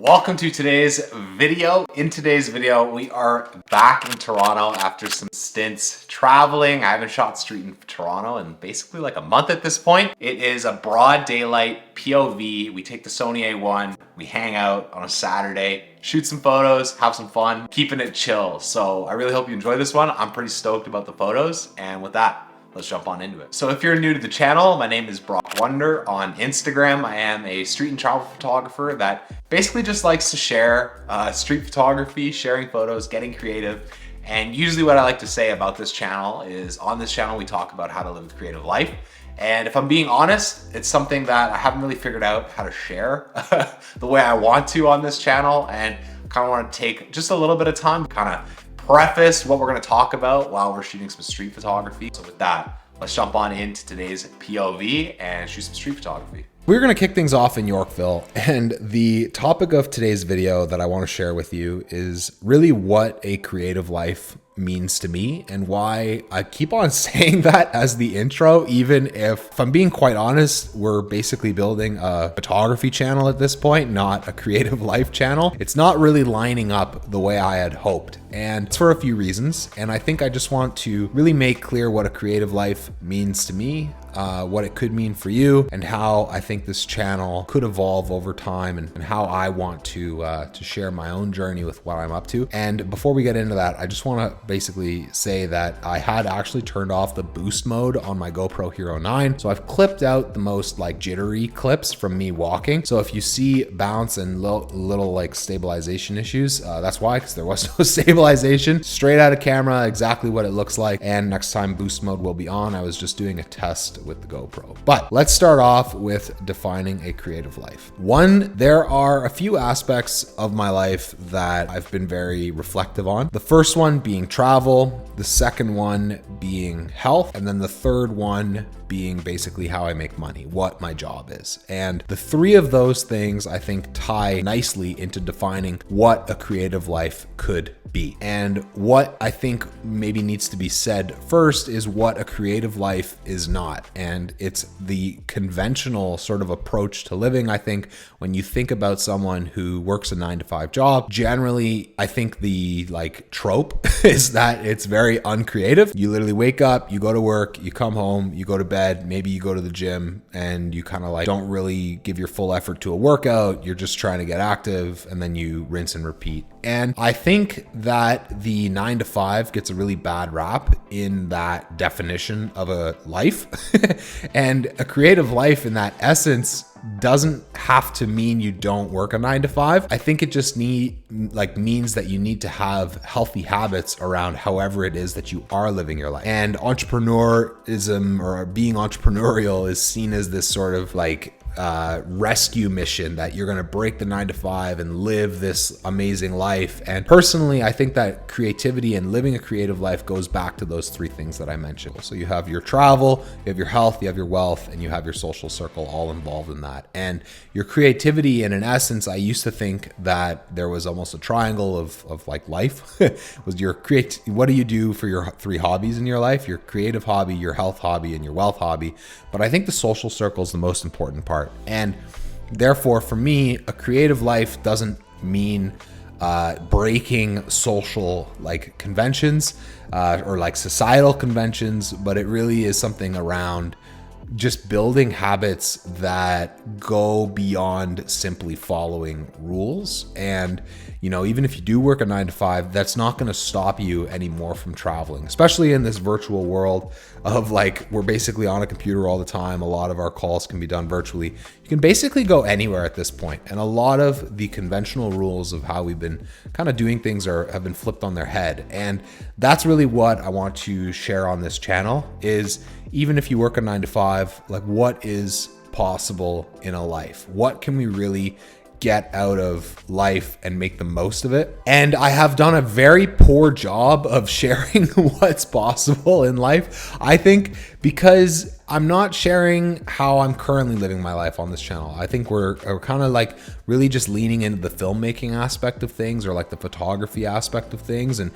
Welcome to today's video. In today's video, we are back in Toronto after some stints traveling. I haven't shot street in Toronto in basically like a month at this point. It is a broad daylight POV. We take the Sony A1, we hang out on a Saturday, shoot some photos, have some fun, keeping it chill. So I really hope you enjoy this one. I'm pretty stoked about the photos. And with that, let's jump on into it. So if you're new to the channel, my name is Brock Wonder. On Instagram, I am a street and travel photographer that basically just likes to share street photography, sharing photos, getting creative. And usually what I like to say about this channel is on this channel, we talk about how to live a creative life. And if I'm being honest, it's something that I haven't really figured out how to share the way I want to on this channel. And kind of want to take just a little bit of time to kind of preface what we're going to talk about while we're shooting some street photography. So with that, let's jump on into today's POV and shoot some street photography. We're going to kick things off in Yorkville, and the topic of today's video that I want to share with you is really what a creative life means to me and why I keep on saying that as the intro, even if I'm being quite honest, we're basically building a photography channel at this point, not a creative life channel. It's not really lining up the way I had hoped, and it's for a few reasons. And I think I just want to really make clear what a creative life means to me, what it could mean for you, and how I think this channel could evolve over time, and how I want to share my own journey with what I'm up to. And before we get into that, I just want to basically say that I had actually turned off the boost mode on my GoPro Hero 9. So I've clipped out the most like jittery clips from me walking. So if you see bounce and little like stabilization issues, that's why, because there was no stabilization. Straight out of camera, exactly what it looks like. And next time boost mode will be on. I was just doing a test with the GoPro. But let's start off with defining a creative life. One, there are a few aspects of my life that I've been very reflective on. The first one being travel, the second one being health, and then the third one being basically how I make money, what my job is. And the three of those things I think tie nicely into defining what a creative life could be. And what I think maybe needs to be said first is what a creative life is not. And it's the conventional sort of approach to living. I think when you think about someone who works a 9-to-5 job, generally, I think the like trope is that it's very uncreative. You literally wake up, you go to work, you come home, you go to bed, maybe you go to the gym, and you kind of like don't really give your full effort to a workout. You're just trying to get active, and then you rinse and repeat. And I think that the 9-to-5 gets a really bad rap in that definition of a life. And a creative life in that essence doesn't have to mean you don't work a 9-to-5. I think it just means that you need to have healthy habits around however it is that you are living your life. And entrepreneurism or being entrepreneurial is seen as this sort of like rescue mission that you're going to break the 9-to-5 and live this amazing life. And personally, I think that creativity and living a creative life goes back to those three things that I mentioned. So you have your travel, you have your health, you have your wealth, and you have your social circle all involved in that. And your creativity, and in essence, I used to think that there was almost a triangle of like life. Was your what do you do for your three hobbies in your life? Your creative hobby, your health hobby, and your wealth hobby. But I think the social circle is the most important part. And therefore, for me, a creative life doesn't mean breaking social like conventions or like societal conventions, but it really is something around just building habits that go beyond simply following rules. And even if you do work a 9-to-5, that's not going to stop you anymore from traveling, especially in this virtual world of like, we're basically on a computer all the time. A lot of our calls can be done virtually. You can basically go anywhere at this point. And a lot of the conventional rules of how we've been kind of doing things have been flipped on their head. And that's really what I want to share on this channel is, even if you work a 9-to-5, like what is possible in a life? What can we really get out of life and make the most of it? And I have done a very poor job of sharing what's possible in life, I think, because I'm not sharing how I'm currently living my life on this channel. I think we're kind of like really just leaning into the filmmaking aspect of things, or like the photography aspect of things. And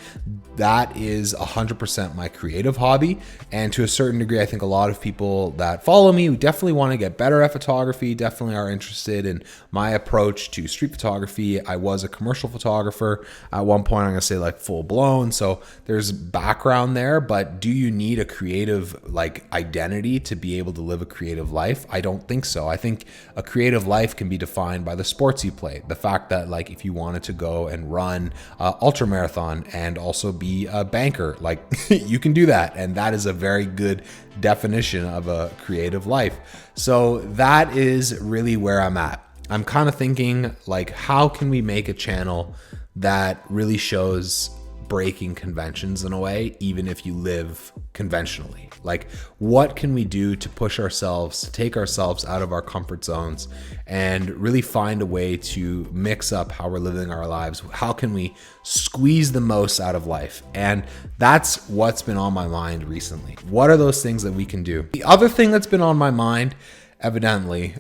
that is 100% my creative hobby. And to a certain degree, I think a lot of people that follow me who definitely want to get better at photography definitely are interested in my approach to street photography. I was a commercial photographer at one point, I'm gonna say like full blown. So there's background there, but do you need a creative like identity to be able to live a creative life? I don't think so. I think a creative life can be defined by the sports you play. The fact that like if you wanted to go and run ultra marathon and also be a banker, like you can do that. And that is a very good definition of a creative life. So that is really where I'm at. I'm kind of thinking like, how can we make a channel that really shows breaking conventions in a way, even if you live conventionally? Like, what can we do to push ourselves, to take ourselves out of our comfort zones and really find a way to mix up how we're living our lives? How can we squeeze the most out of life? And that's what's been on my mind recently. What are those things that we can do? The other thing that's been on my mind, evidently,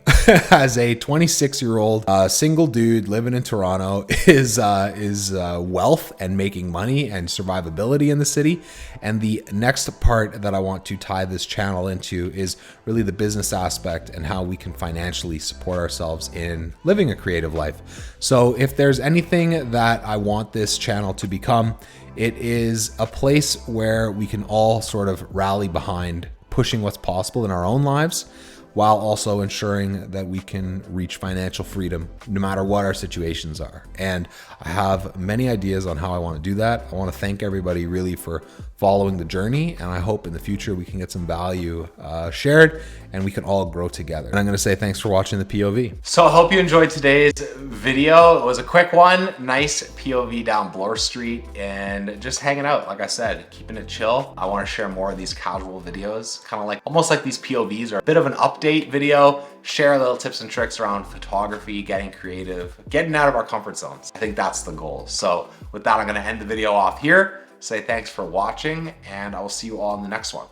as a 26-year-old single dude living in Toronto, is wealth and making money and survivability in the city. And the next part that I want to tie this channel into is really the business aspect and how we can financially support ourselves in living a creative life. So if there's anything that I want this channel to become, it is a place where we can all sort of rally behind pushing what's possible in our own lives, while also ensuring that we can reach financial freedom no matter what our situations are. And I have many ideas on how I want to do that. I want to thank everybody really for following the journey, and I hope in the future we can get some value shared and we can all grow together. And I'm going to say thanks for watching the POV. So I hope you enjoyed today's video. It was a quick one, nice POV down Bloor Street and just hanging out. Like I said, keeping it chill. I want to share more of these casual videos, kind of like almost like these POVs are a bit of an update video, share little tips and tricks around photography, getting creative, getting out of our comfort zones. I think that's the goal. So with that, I'm going to end the video off here. Say thanks for watching, and I will see you all in the next one.